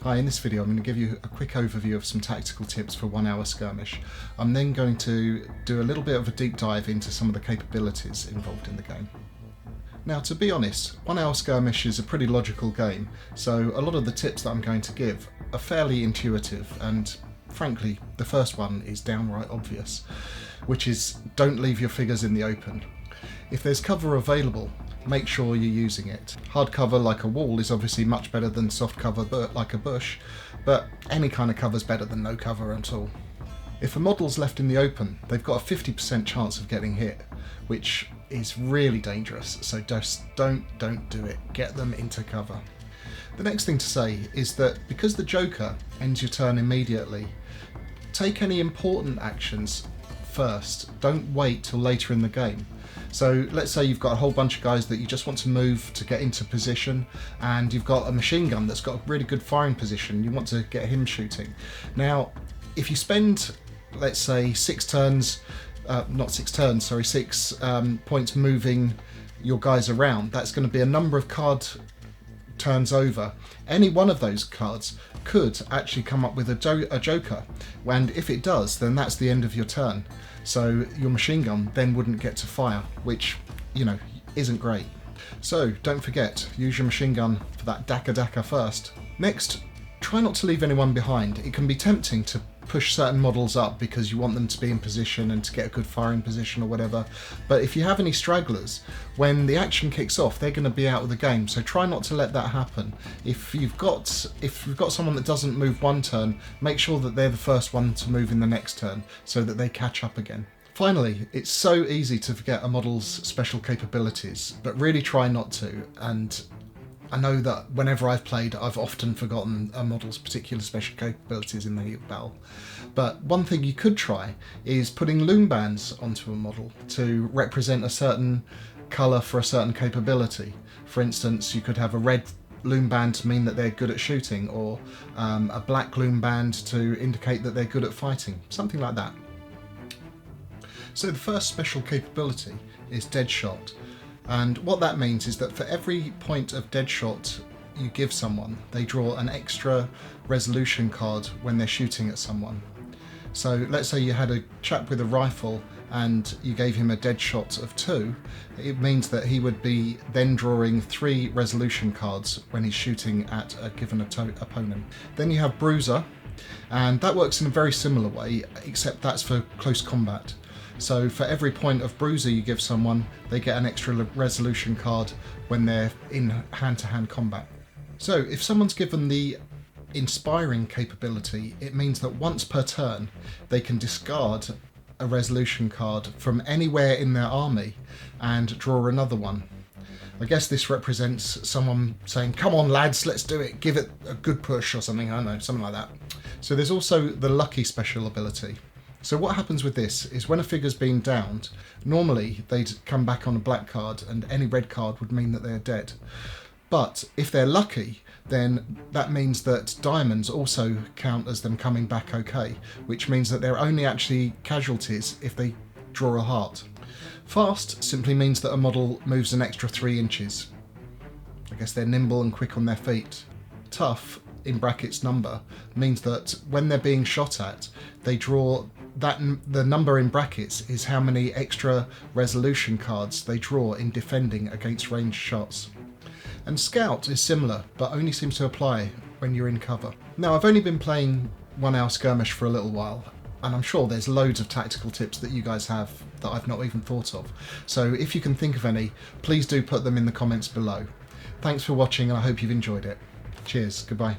Hi, in this video I'm going to give you a quick overview of some tactical tips for 1 hour skirmish. I'm then going to do a little bit of a deep dive into some of the capabilities involved in the game. Now, to be honest, 1 hour skirmish is a pretty logical game, so a lot of the tips that I'm going to give are fairly intuitive, and frankly the first one is downright obvious, which is don't leave your figures in the open. If there's cover available, make sure you're using it. Hard cover like a wall is obviously much better than soft cover like a bush, but any kind of cover is better than no cover at all. If a model's left in the open, they've got a 50% chance of getting hit, which is really dangerous, so just don't do it. Get them into cover. The next thing to say is that because the Joker ends your turn immediately, take any important actions first. Don't wait till later in the game. So let's say you've got a whole bunch of guys that you just want to move to get into position, and you've got a machine gun that's got a really good firing position. You want to get him shooting. Now, if you spend, let's say, 6 points moving your guys around, that's going to be a number of card turns over. Any one of those cards could actually come up with a Joker, and if it does, then that's the end of your turn. So your machine gun then wouldn't get to fire, which, you know, isn't great. So don't forget, use your machine gun for that Daka first. Next, try not to leave anyone behind. It can be tempting to push certain models up because you want them to be in position and to get a good firing position or whatever, but if you have any stragglers, when the action kicks off, they're going to be out of the game, so try not to let that happen. If you've got someone that doesn't move one turn, make sure that they're the first one to move in the next turn so that they catch up again. Finally, it's so easy to forget a model's special capabilities, but really try not to, and I know that whenever I've played, I've often forgotten a model's particular special capabilities in the heat of battle. But one thing you could try is putting loom bands onto a model to represent a certain colour for a certain capability. For instance, you could have a red loom band to mean that they're good at shooting, or a black loom band to indicate that they're good at fighting, something like that. So the first special capability is Deadshot. And what that means is that for every point of Deadshot you give someone, they draw an extra resolution card when they're shooting at someone. So let's say you had a chap with a rifle and you gave him a Deadshot of 2, it means that he would be then drawing 3 resolution cards when he's shooting at a given opponent. Then you have Bruiser, and that works in a very similar way, except that's for close combat. So for every point of Bruiser you give someone, they get an extra resolution card when they're in hand-to-hand combat. So if someone's given the Inspiring capability, it means that once per turn they can discard a resolution card from anywhere in their army and draw another one. I guess this represents someone saying, come on lads, let's do it, give it a good push or something, I don't know, something like that. So there's also the Lucky special ability. So what happens with this is when a figure's been downed, normally they'd come back on a black card and any red card would mean that they're dead. But if they're lucky, then that means that diamonds also count as them coming back okay, which means that they're only actually casualties if they draw a heart. Fast simply means that a model moves an extra 3 inches. I guess they're nimble and quick on their feet. Tough, in brackets number, means that when they're being shot at, they draw that the number in brackets is how many extra resolution cards they draw in defending against ranged shots. And Scout is similar, but only seems to apply when you're in cover. Now, I've only been playing 1 hour skirmish for a little while, and I'm sure there's loads of tactical tips that you guys have that I've not even thought of. So if you can think of any, please do put them in the comments below. Thanks for watching, and I hope you've enjoyed it. Cheers, goodbye.